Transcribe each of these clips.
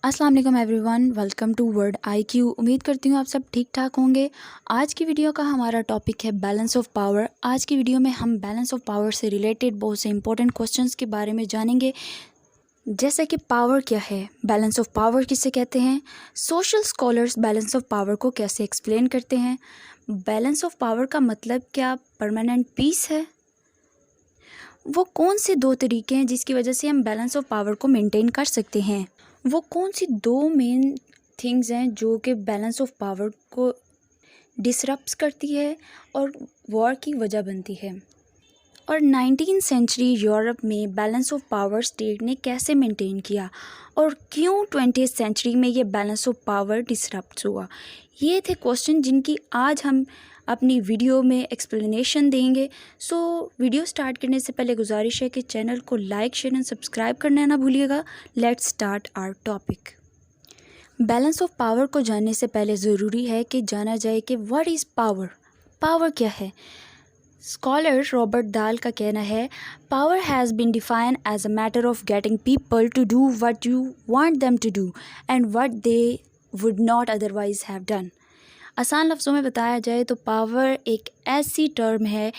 अस्सलाम वालेकुम everyone, welcome to word IQ। उम्मीद करती हूँ आप सब ठीक ठाक होंगे। आज की वीडियो का हमारा टॉपिक है बैलेंस ऑफ पावर। आज की वीडियो में हम बैलेंस ऑफ पावर से रिलेटेड बहुत से इंपॉर्टेंट क्वेश्चंस के बारे में जानेंगे, जैसे कि पावर क्या है, बैलेंस ऑफ पावर किसे कहते हैं, social scholars balance of power को कैसे एक्सप्लेन करते हैं, बैलेंस ऑफ पावर का मतलब क्या परमानेंट पीस है, वो कौन से दो तरीके हैं जिसकी वजह से हम बैलेंस ऑफ पावर को मेंटेन कर सकते हैं, वो कौन सी दो मेन थिंग्स हैं जो कि बैलेंस ऑफ पावर को डिसरप्ट करती है और वॉर की वजह बनती है, और 19th सेंचुरी यूरोप में बैलेंस ऑफ पावर स्टेट ने कैसे मेंटेन किया और क्यों 20th सेंचुरी में ये बैलेंस ऑफ पावर डिसरप्ट हुआ। ये थे क्वेश्चन जिनकी आज हम अपनी वीडियो में एक्सप्लेनेशन देंगे। सो वीडियो स्टार्ट करने से पहले गुजारिश है कि चैनल को लाइक शेयर एंड सब्सक्राइब करना ना भूलिएगा। Let's start our topic. Balance of power को जानने से पहले ज़रूरी है कि जाना जाए कि व्हाट इज़ पावर, पावर क्या है। स्कॉलर रॉबर्ट दाल का कहना है, power has been defined as a matter of getting people to do what you want them to do and what they would not otherwise have done. आसान लफ्ज़ों में बताया जाए तो पावर एक ऐसी टर्म है,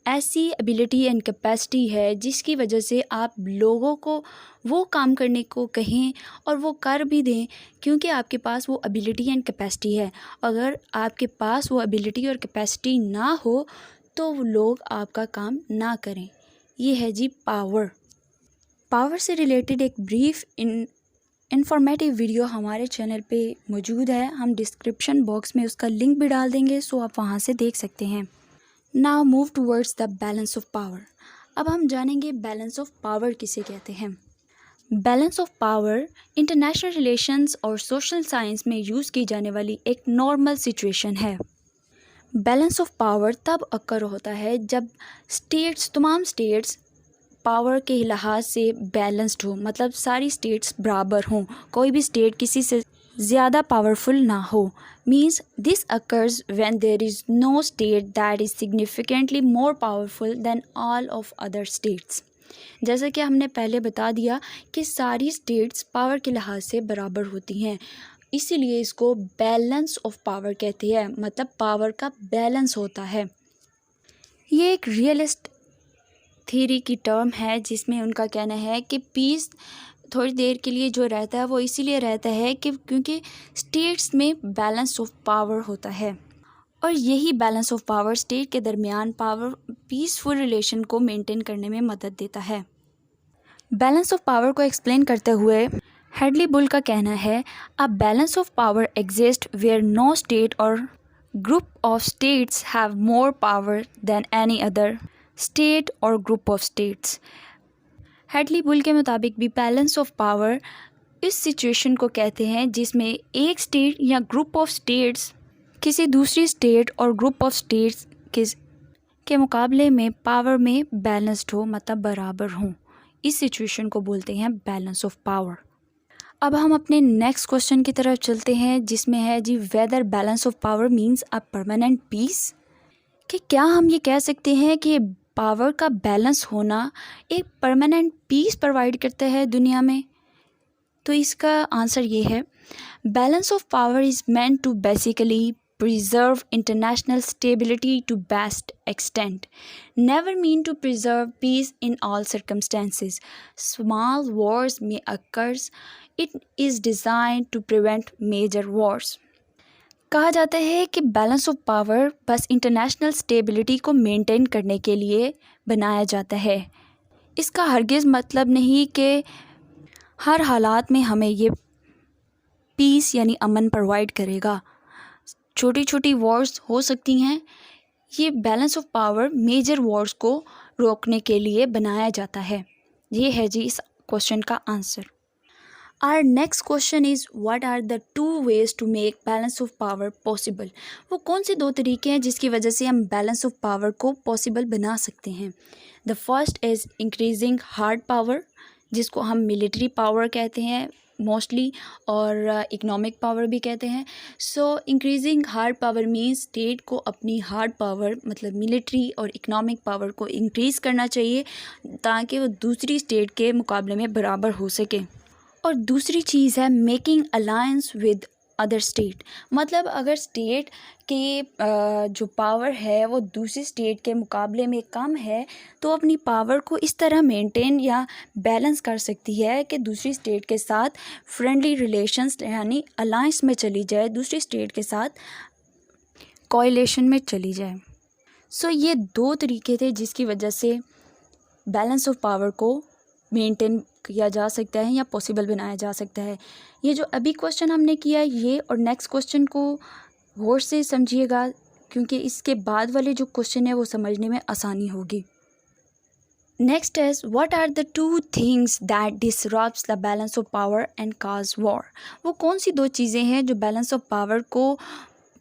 ऐसी एबिलिटी एंड कैपेसिटी है जिसकी वजह से आप लोगों को वो काम करने को कहें और वो कर भी दें, क्योंकि आपके पास वो एबिलिटी एंड कैपेसिटी है। अगर आपके पास वो एबिलिटी और कैपेसिटी ना हो तो वो लोग आपका काम ना करें। ये है जी पावर। पावर से रिलेटेड एक ब्रीफ इन्फॉर्मेटिव वीडियो हमारे चैनल पे मौजूद है, हम डिस्क्रिप्शन बॉक्स में उसका लिंक भी डाल देंगे, सो आप वहाँ से देख सकते हैं। Now move towards the balance of power. अब हम जानेंगे बैलेंस ऑफ पावर किसे कहते हैं। Balance of power international relations और सोशल साइंस में यूज़ की जाने वाली एक नॉर्मल सिचुएशन है। बैलेंस ऑफ पावर तब अक्कर होता है जब तमाम स्टेट्स पावर के लिहाज से बैलेंस्ड हो, मतलब सारी स्टेट्स बराबर हों, कोई भी स्टेट किसी से ज़्यादा पावरफुल ना हो। Means this occurs when there is no state that is significantly more powerful than all of other states. जैसे कि हमने पहले बता दिया कि सारी स्टेट्स पावर के लिहाज से बराबर होती हैं, इसीलिए इसको बैलेंस ऑफ पावर कहते हैं, मतलब पावर का बैलेंस होता है। ये एक रियलिस्ट थ्योरी की टर्म है जिसमें उनका कहना है कि पीस थोड़ी देर के लिए जो रहता है वो इसीलिए रहता है कि क्योंकि स्टेट्स में बैलेंस ऑफ पावर होता है, और यही बैलेंस ऑफ पावर स्टेट के दरमियान पावर पीसफुल रिलेशन को मेंटेन करने में मदद देता है। बैलेंस ऑफ पावर को एक्सप्लेन करते हुए हेडली बुल का कहना है, a balance of power exist where no state or group of states have more power than any other state or group of states. Hedley Bull के मुताबिक भी balance of power इस situation को कहते हैं जिसमें एक स्टेट या ग्रुप ऑफ स्टेट्स किसी दूसरी state or group of states के मुकाबले में पावर में बैलेंस्ड हो, मतलब बराबर हों। इस सिचुएशन को बोलते हैं बैलेंस ऑफ पावर। अब हम अपने नेक्स्ट क्वेश्चन की तरफ चलते हैं, जिसमें है जी whether balance of power means a permanent peace. कि क्या हम ये कह सकते हैं कि पावर का बैलेंस होना एक परमानेंट पीस प्रोवाइड करता है दुनिया में? तो इसका आंसर ये है, balance of power is meant to basically preserve international stability to best extent, never mean to preserve peace in all circumstances. Small wars may occur. It is designed to prevent major wars. कहा जाता है कि balance of power बस international stability को maintain करने के लिए बनाया जाता है। इसका हरगिज़ मतलब नहीं कि हर हालात में हमें ये पीस यानी अमन प्रोवाइड करेगा। छोटी छोटी वॉर्स हो सकती हैं। ये balance of power major wars को रोकने के लिए बनाया जाता है। ये है जी इस क्वेश्चन का answer. Our next question is what are the two ways to make balance of power possible. वो कौन से दो तरीके हैं जिसकी वजह से हम बैलेंस ऑफ पावर को पॉसिबल बना सकते हैं। The first is increasing hard power, जिसको हम मिलिट्री पावर कहते हैं मोस्टली, और इकोनॉमिक पावर भी कहते हैं। सो increasing hard power means state को अपनी हार्ड पावर मतलब मिलिट्री और इकोनॉमिक पावर को इंक्रीज़ करना चाहिए ताकि वो दूसरी स्टेट के मुकाबले में बराबर हो सके। اور دوسری چیز ہے making alliance with other state, مطلب اگر اسٹیٹ کے جو پاور ہے وہ دوسری اسٹیٹ کے مقابلے میں کم ہے تو اپنی پاور کو اس طرح مینٹین یا بیلنس کر سکتی ہے کہ دوسری اسٹیٹ کے ساتھ فرینڈلی ریلیشنس یعنی الائنس میں چلی جائے، دوسری اسٹیٹ کے ساتھ کوائلیشن میں چلی جائے۔ سو یہ دو طریقے تھے جس کی وجہ سے بیلنس آف پاور کو مینٹین کیا جا سکتا ہے یا پاسبل بنایا جا سکتا ہے۔ یہ جو ابھی کوشچن ہم نے کیا یہ اور نیکسٹ کوشچن کو غور سے سمجھیے گا کیونکہ اس کے بعد والے جو کوشچن ہے وہ سمجھنے میں آسانی ہوگی۔ Next is what are the two things that disrupts the balance of power and cause war, وہ کون سی دو چیزیں ہیں جو بیلنس آف پاور کو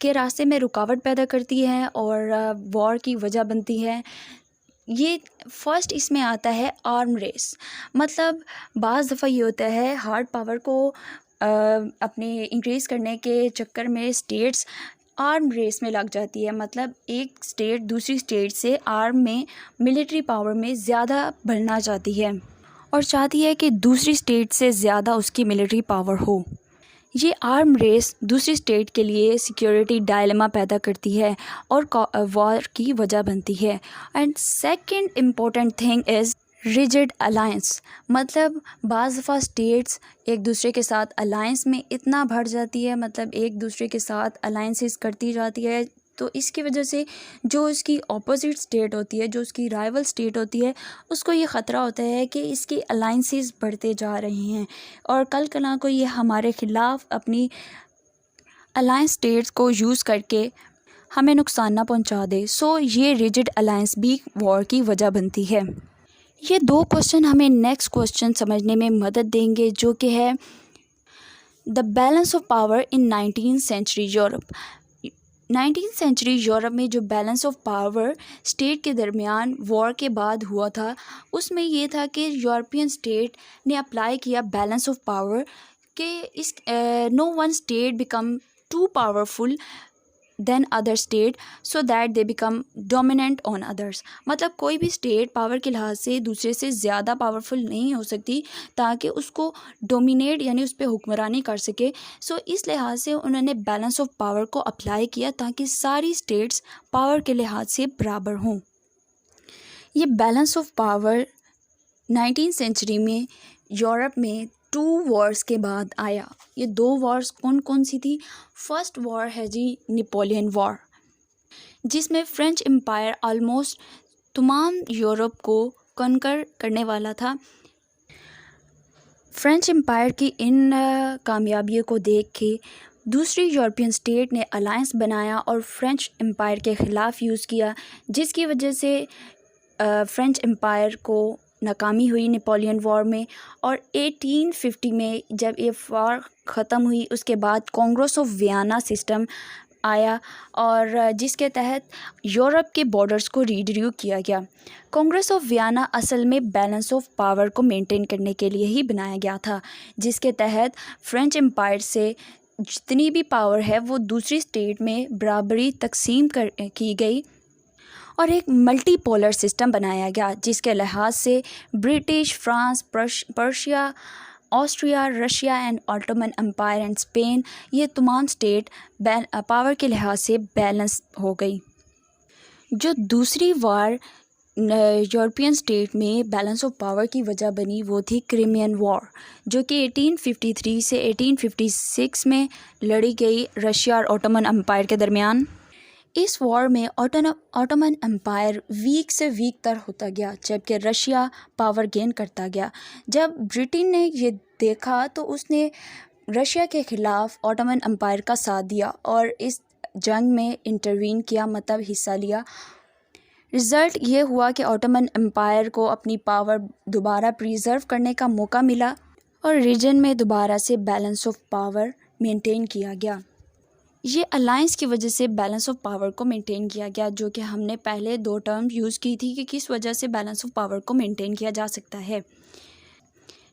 کے راستے میں رکاوٹ پیدا کرتی ہے اور وار کی وجہ بنتی ہے۔ یہ فرسٹ اس میں آتا ہے آرم ریس، مطلب بعض دفعہ یہ ہوتا ہے ہارڈ پاور کو اپنے انکریز کرنے کے چکر میں اسٹیٹس آرم ریس میں لگ جاتی ہے، مطلب ایک اسٹیٹ دوسری اسٹیٹ سے آرم میں ملٹری پاور میں زیادہ بڑھنا چاہتی ہے اور چاہتی ہے کہ دوسری اسٹیٹ سے زیادہ اس کی ملٹری پاور ہو۔ یہ آرم ریس دوسری اسٹیٹ کے لیے سیکیورٹی ڈائلیما پیدا کرتی ہے اور وار کی وجہ بنتی ہے۔ And second important thing is rigid alliance, مطلب بعض دفعہ اسٹیٹس ایک دوسرے کے ساتھ الائنس میں اتنا بڑھ جاتی ہے، مطلب ایک دوسرے کے ساتھ الائنسز کرتی جاتی ہے تو اس کی وجہ سے جو اس کی اپوزٹ اسٹیٹ ہوتی ہے، جو اس کی رائیول اسٹیٹ ہوتی ہے، اس کو یہ خطرہ ہوتا ہے کہ اس کی الائنسز بڑھتے جا رہے ہیں اور کل کل کو یہ ہمارے خلاف اپنی الائنس اسٹیٹس کو یوز کر کے ہمیں نقصان نہ پہنچا دے۔ سو یہ ریجڈ الائنس بھی وار کی وجہ بنتی ہے۔ یہ دو کوشچن ہمیں نیکسٹ کوشچن سمجھنے میں مدد دیں گے جو کہ ہے دا balance of power in 19th century Europe. 19th century Europe میں جو بیلنس آف پاور اسٹیٹ کے درمیان وار کے بعد ہوا تھا اس میں یہ تھا کہ یورپین اسٹیٹ نے اپلائی کیا بیلنس آف پاور کہ اس no one state become too powerful than other state so that they become dominant on others, مطلب کوئی بھی اسٹیٹ پاور کے لحاظ سے دوسرے سے زیادہ پاورفل نہیں ہو سکتی تاکہ اس کو ڈومینیٹ یعنی اس پہ حکمرانی کر سکے۔ سو اس لحاظ سے انہوں نے بیلنس آف پاور کو اپلائی کیا تاکہ ساری اسٹیٹس پاور کے لحاظ سے برابر ہوں۔ یہ balance of power 19th century میں یورپ میں 2 وارز کے بعد آیا۔ یہ 2 وارز کون کون سی تھی؟ فرسٹ وار ہے جی نیپولین وار، جس میں فرینچ امپائر آلموسٹ تمام یورپ کو کنکر کرنے والا تھا۔ فرینچ امپائر کی ان کامیابیوں کو دیکھ کے دوسری یورپین اسٹیٹ نے الائنس بنایا اور فرینچ امپائر کے خلاف یوز کیا، جس کی وجہ سے فرینچ امپائر کو ناکامی ہوئی نیپولین وار میں۔ اور 1850 میں جب یہ وار ختم ہوئی اس کے بعد کانگریس آف ویانا سسٹم آیا اور جس کے تحت یورپ کے بارڈرز کو ریڈریو کیا گیا۔ کانگریس آف ویانا اصل میں بیلنس آف پاور کو مینٹین کرنے کے لیے ہی بنایا گیا تھا، جس کے تحت فرینچ امپائر سے جتنی بھی پاور ہے وہ دوسری اسٹیٹ میں برابری تقسیم کی گئی اور ایک ملٹی پولر سسٹم بنایا گیا، جس کے لحاظ سے British, France, Persia, Austria, Russia and ottoman empire and Spain, یہ تمام اسٹیٹ پاور کے لحاظ سے بیلنس ہو گئی۔ جو دوسری وار یورپین اسٹیٹ میں بیلنس آف پاور کی وجہ بنی وہ تھی کرائمین وار، جو کہ 1853 سے 1856 میں لڑی گئی رشیا اور آٹومن امپائر کے درمیان۔ اس وار میں آٹومن امپائر ویک سے ویک تر ہوتا گیا جبکہ رشیا پاور گین کرتا گیا۔ جب برٹن نے یہ دیکھا تو اس نے رشیا کے خلاف آٹومن امپائر کا ساتھ دیا اور اس جنگ میں انٹروین کیا، مطلب حصہ لیا۔ رزلٹ یہ ہوا کہ آٹومن امپائر کو اپنی پاور دوبارہ پریزرو کرنے کا موقع ملا اور ریجن میں دوبارہ سے بیلنس آف پاور مینٹین کیا گیا۔ یہ الائنس کی وجہ سے بیلنس آف پاور کو مینٹین کیا گیا، جو کہ ہم نے پہلے 2 ٹرم یوز کی تھی کہ کس وجہ سے بیلنس آف پاور کو مینٹین کیا جا سکتا ہے۔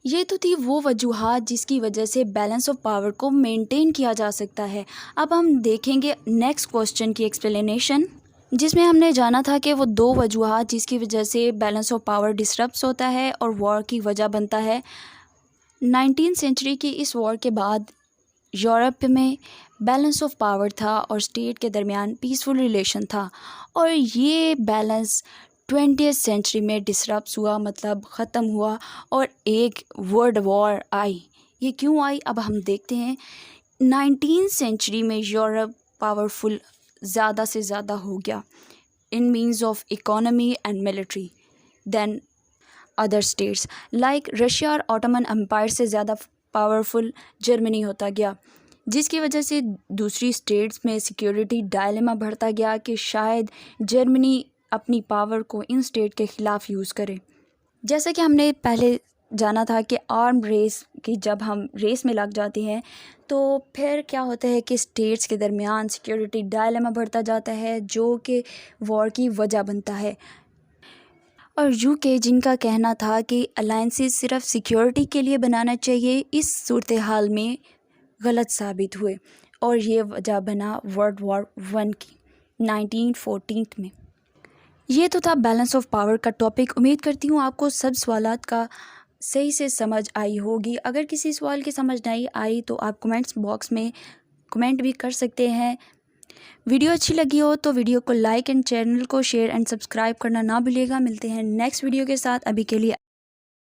یہ تو تھی وہ وجوہات جس کی وجہ سے بیلنس آف پاور کو مینٹین کیا جا سکتا ہے۔ اب ہم دیکھیں گے نیکسٹ کوسچن کی ایکسپلینیشن، جس میں ہم نے جانا تھا کہ وہ 2 وجوہات جس کی وجہ سے بیلنس آف پاور ڈسرپٹس ہوتا ہے اور وار کی وجہ بنتا ہے۔ 19 सेंचुरी की इस वॉर के बाद यूरोप में बैलेंस ऑफ पावर था और स्टेट के दरमियान पीसफुल रिलेशन था, और ये बैलेंस 20th सेंचुरी में डिसरप्ट हुआ, मतलब ख़त्म हुआ और एक वर्ल्ड वॉर आई। ये क्यों आई अब हम देखते हैं। 19 सेंचुरी में यूरोप पावरफुल ज़्यादा से ज़्यादा हो गया in means of economy and military than other states, like Russia और ऑटोमन एम्पायर से ज़्यादा पावरफुल जर्मनी होता गया, जिसकी वजह से दूसरी स्टेट्स में सिक्योरिटी डायलेमा बढ़ता गया कि शायद जर्मनी अपनी पावर को इन स्टेट के ख़िलाफ़ यूज़ करे। जैसा कि हमने पहले जाना था कि आर्म रेस की जब हम रेस में लग जाते हैं तो फिर क्या होता है कि स्टेट्स के दरमियान सिक्योरिटी डायलेमा बढ़ता जाता है, जो कि वॉर की वजह बनता है। और यूके जिनका कहना था कि अलायंसेस सिर्फ सिक्योरिटी के लिए बनाना चाहिए, इस सूरत हाल में गलत साबित हुए और ये वजह बना वर्ल्ड वॉर 1 की 1914 में। ये तो था बैलेंस ऑफ पावर का टॉपिक। उम्मीद करती हूँ आपको सब सवालात का सही से समझ आई होगी। अगर किसी सवाल की समझ नहीं आई तो आप कमेंट्स बॉक्स में कमेंट भी कर सकते हैं। वीडियो अच्छी लगी हो तो वीडियो को लाइक एंड चैनल को शेयर एंड सब्सक्राइब करना ना भूलिएगा। मिलते हैं नेक्स्ट वीडियो के साथ, अभी के लिए